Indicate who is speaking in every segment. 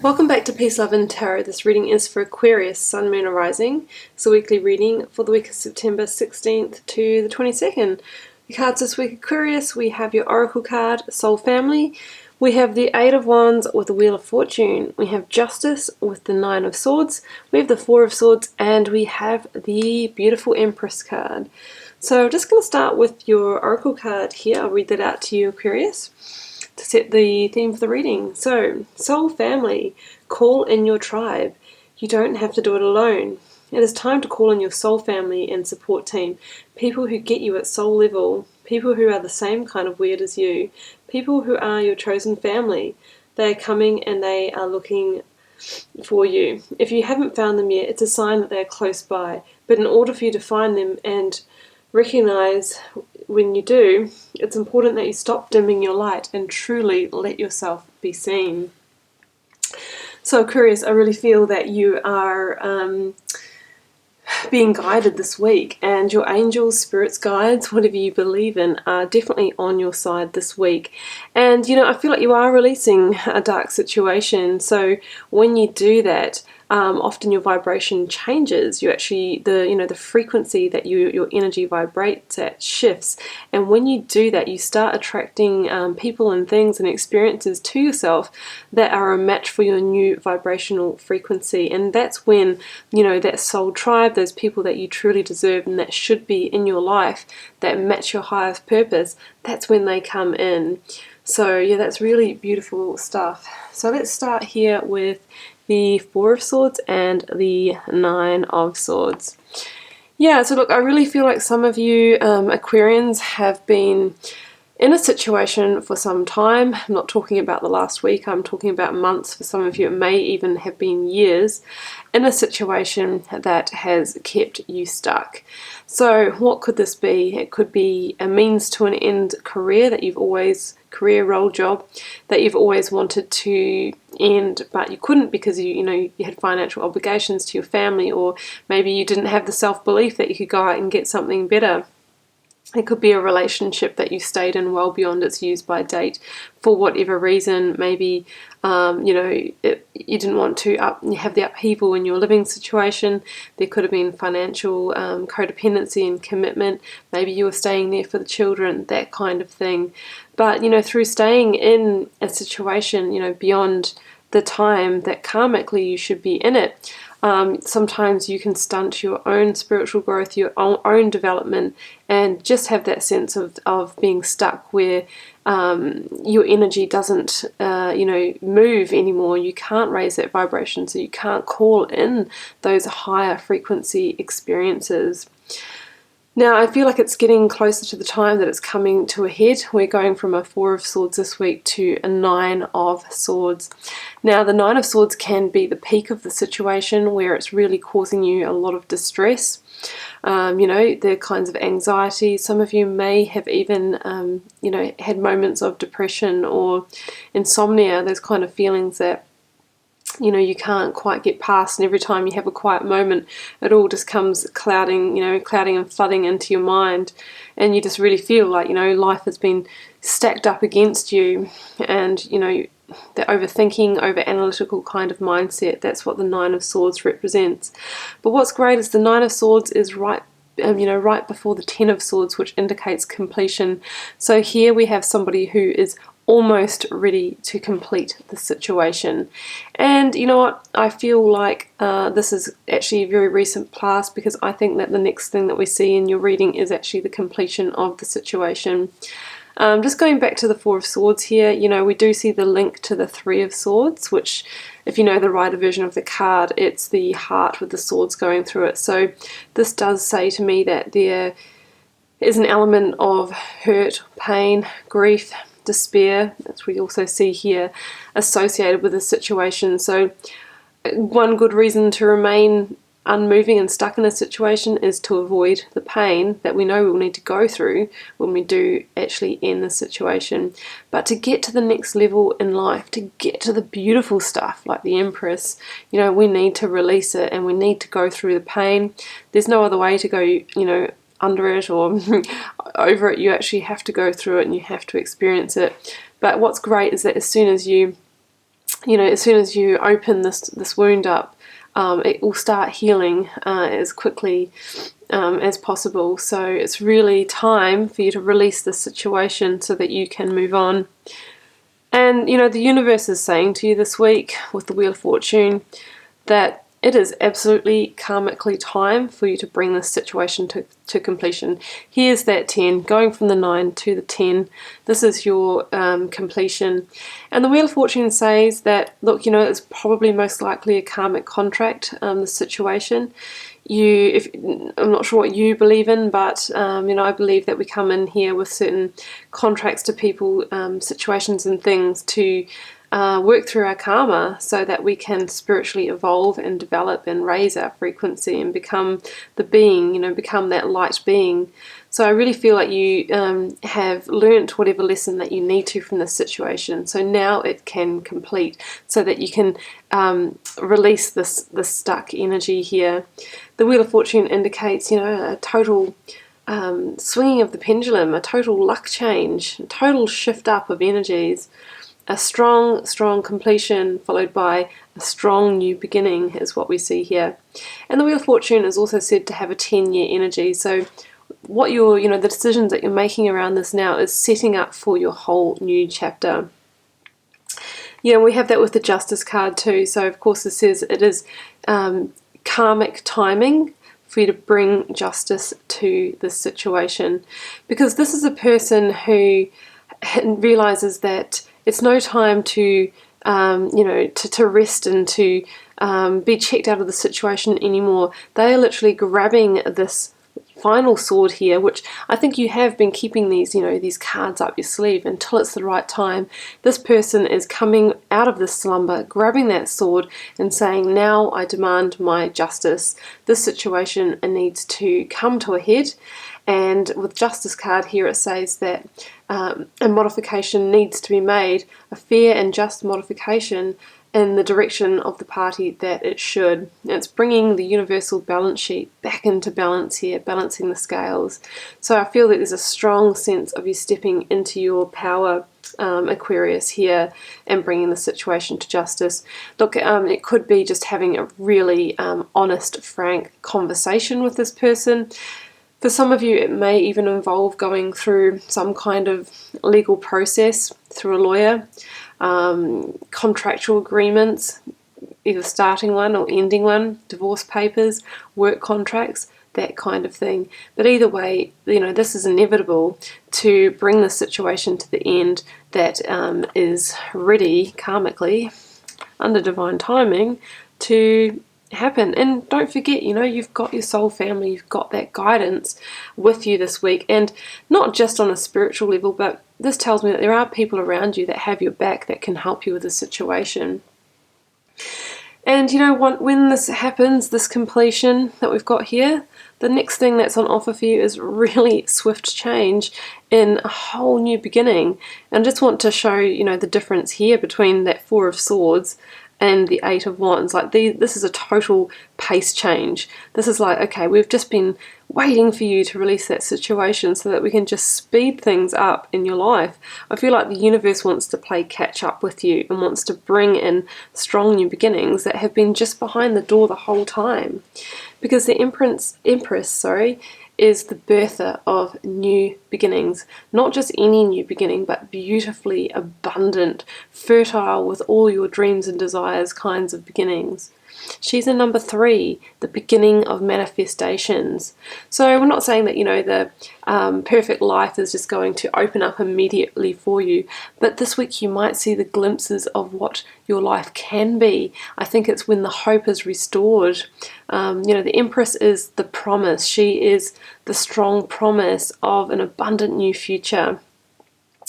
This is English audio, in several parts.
Speaker 1: Welcome back to Peace, Love and Tarot. This reading is for Aquarius, Sun, Moon, or Rising. It's a weekly reading for the week of September 16th to the 22nd. The cards this week, Aquarius, we have your Oracle card, Soul Family. We have the Eight of Wands with the Wheel of Fortune. We have Justice with the Nine of Swords. We have the Four of Swords, and we have the beautiful Empress card. So I'm just going to start with your Oracle card here. I'll read that out to you, Aquarius, to set the theme for the reading. So, Soul Family, call in your tribe. You don't have to do it alone. It is time to call in your soul family and support team. People who get you at soul level. People who are the same kind of weird as you. People who are your chosen family. They are coming and they are looking for you. If you haven't found them yet, it's a sign that they are close by. But in order for you to find them and recognize when you do, it's important that you stop dimming your light and truly let yourself be seen. So Aquarius, I really feel that you are being guided this week, and your angels, spirits, guides, whatever you believe in, are definitely on your side this week. And I feel like you are releasing a dark situation. So when you do that, often your vibration changes. You actually, the frequency that your energy vibrates at shifts. And when you do that, you start attracting people and things and experiences to yourself that are a match for your new vibrational frequency. And that's when, that soul tribe, those people that you truly deserve and that should be in your life, that match your highest purpose, that's when they come in. So yeah, that's really beautiful stuff. So let's start here with the Four of Swords and the Nine of Swords. Yeah, so look, I really feel like some of you Aquarians have been in a situation for some time. I'm not talking about the last week, I'm talking about months. For some of you, it may even have been years, in a situation that has kept you stuck. So what could this be? It could be a means to an end career that you've always, career, role, job, that you've always wanted to end, but you couldn't because you had financial obligations to your family, or maybe you didn't have the self-belief that you could go out and get something better. It could be a relationship that you stayed in well beyond its use-by date for whatever reason. Maybe you didn't want to have the upheaval in your living situation. There could have been financial codependency and commitment. Maybe you were staying there for the children, that kind of thing. But through staying in a situation beyond the time that karmically you should be in it, sometimes you can stunt your own spiritual growth, your own development, and just have that sense of being stuck where your energy doesn't move anymore. You can't raise that vibration, so you can't call in those higher frequency experiences. Now, I feel like it's getting closer to the time that it's coming to a head. We're going from a Four of Swords this week to a Nine of Swords. Now, the Nine of Swords can be the peak of the situation where it's really causing you a lot of distress. The kinds of anxiety. Some of you may have even, had moments of depression or insomnia, those kind of feelings that you can't quite get past, and every time you have a quiet moment, it all just comes clouding and flooding into your mind, and you just really feel like, life has been stacked up against you, and, the overthinking, over-analytical kind of mindset. That's what the Nine of Swords represents. But what's great is the Nine of Swords is right before the Ten of Swords, which indicates completion. So here we have somebody who is almost ready to complete the situation. And you know what, I feel like this is actually a very recent past, because I think that the next thing that we see in your reading is actually the completion of the situation. Just going back to the Four of Swords here, we do see the link to the Three of Swords, which, if you know the writer version of the card, it's the heart with the swords going through it. So this does say to me that there is an element of hurt, pain, grief, despair, that's what we also see here, associated with the situation. So one good reason to remain unmoving and stuck in a situation is to avoid the pain that we know we'll need to go through when we do actually end the situation. But to get to the next level in life, to get to the beautiful stuff like the Empress, we need to release it, and we need to go through the pain. There's no other way to go, under it or over it. You actually have to go through it and you have to experience it. But what's great is that as soon as you you know, as soon as you open this wound up, it will start healing as quickly as possible. So it's really time for you to release this situation so that you can move on. And, you know, the universe is saying to you this week with the Wheel of Fortune that it is absolutely karmically time for you to bring this situation to completion. Here's that 10, going from the 9 to the 10. This is your completion. And the Wheel of Fortune says that, look, you know, it's probably most likely a karmic contract, the situation. I'm not sure what you believe in, but you know, I believe that we come in here with certain contracts to people, situations and things to work through our karma so that we can spiritually evolve and develop and raise our frequency and become the being, you know, become that light being. So I really feel like you have learnt whatever lesson that you need to from this situation. So now it can complete so that you can release this stuck energy here. The Wheel of Fortune indicates, you know, a total swinging of the pendulum, a total luck change, a total shift up of energies. A strong completion followed by a strong new beginning is what we see here. And the Wheel of Fortune is also said to have a 10-year energy. So what you're, you know, the decisions that you're making around this now is setting up for your whole new chapter. You know, we have that with the Justice card too. So of course this says it is karmic timing for you to bring justice to this situation. Because this is a person who realizes that it's no time to, you know, to rest and to be checked out of the situation anymore. They are literally grabbing this final sword here, which I think you have been keeping these, you know, these cards up your sleeve until it's the right time. This person is coming out of this slumber, grabbing that sword and saying, now I demand my justice. This situation needs to come to a head. And with Justice card here, it says that a modification needs to be made, a fair and just modification in the direction of the party that it should. It's bringing the universal balance sheet back into balance here, balancing the scales. So I feel that there's a strong sense of you stepping into your power, Aquarius, here and bringing the situation to justice. Look, it could be just having a really honest, frank conversation with this person. For some of you, it may even involve going through some kind of legal process through a lawyer, contractual agreements, either starting one or ending one, divorce papers, work contracts, that kind of thing. But either way, you know, this is inevitable to bring the situation to the end that is ready karmically, under divine timing, to happen. And don't forget, you know, you've got your soul family, you've got that guidance with you this week, and not just on a spiritual level, but this tells me that there are people around you that have your back, that can help you with the situation. And you know, when this happens, this completion that we've got here, the next thing that's on offer for you is really swift change in a whole new beginning. And I just want to show, you know, the difference here between that Four of Swords and the Eight of Wands. Like this is a total pace change. This is like, okay, we've just been waiting for you to release that situation so that we can just speed things up in your life. I feel like the universe wants to play catch up with you and wants to bring in strong new beginnings that have been just behind the door the whole time. Because the Empress, is the birther of new beginnings. Not just any new beginning, but beautifully abundant, fertile with all your dreams and desires kinds of beginnings. She's in number 3, the beginning of manifestations. So we're not saying that, you know, the perfect life is just going to open up immediately for you, but this week you might see the glimpses of what your life can be. I think it's when the hope is restored. You know, the Empress is the promise. She is the strong promise of an abundant new future.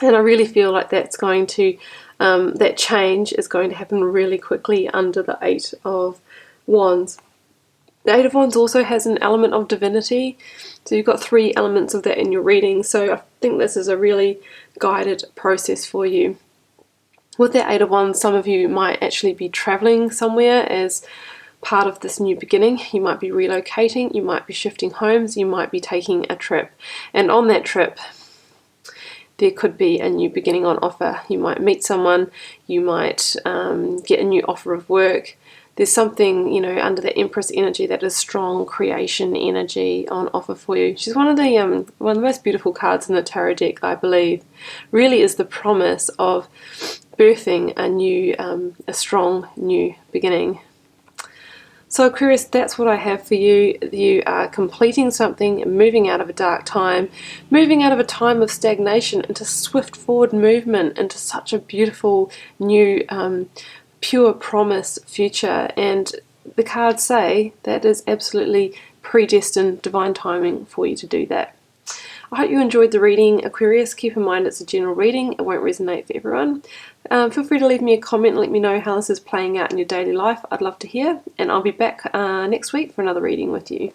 Speaker 1: And I really feel like that's going to, that change is going to happen really quickly under the Eight of Wands. The Eight of Wands also has an element of divinity. So you've got 3 elements of that in your reading. So I think this is a really guided process for you. With the Eight of Wands, some of you might actually be traveling somewhere as part of this new beginning. You might be relocating, you might be shifting homes, you might be taking a trip. And on that trip, there could be a new beginning on offer. You might meet someone, you might get a new offer of work. There's something, you know, under the Empress energy that is strong creation energy on offer for you. She's one of the most beautiful cards in the tarot deck, I believe. Really is the promise of birthing a new, a strong new beginning. So Aquarius, that's what I have for you. You are completing something, moving out of a dark time, moving out of a time of stagnation into swift forward movement, into such a beautiful new pure promise future. And the cards say that is absolutely predestined divine timing for you to do that. I hope you enjoyed the reading, Aquarius. Keep in mind it's a general reading. It won't resonate for everyone. Feel free to leave me a comment and let me know how this is playing out in your daily life. I'd love to hear. And I'll be back next week for another reading with you.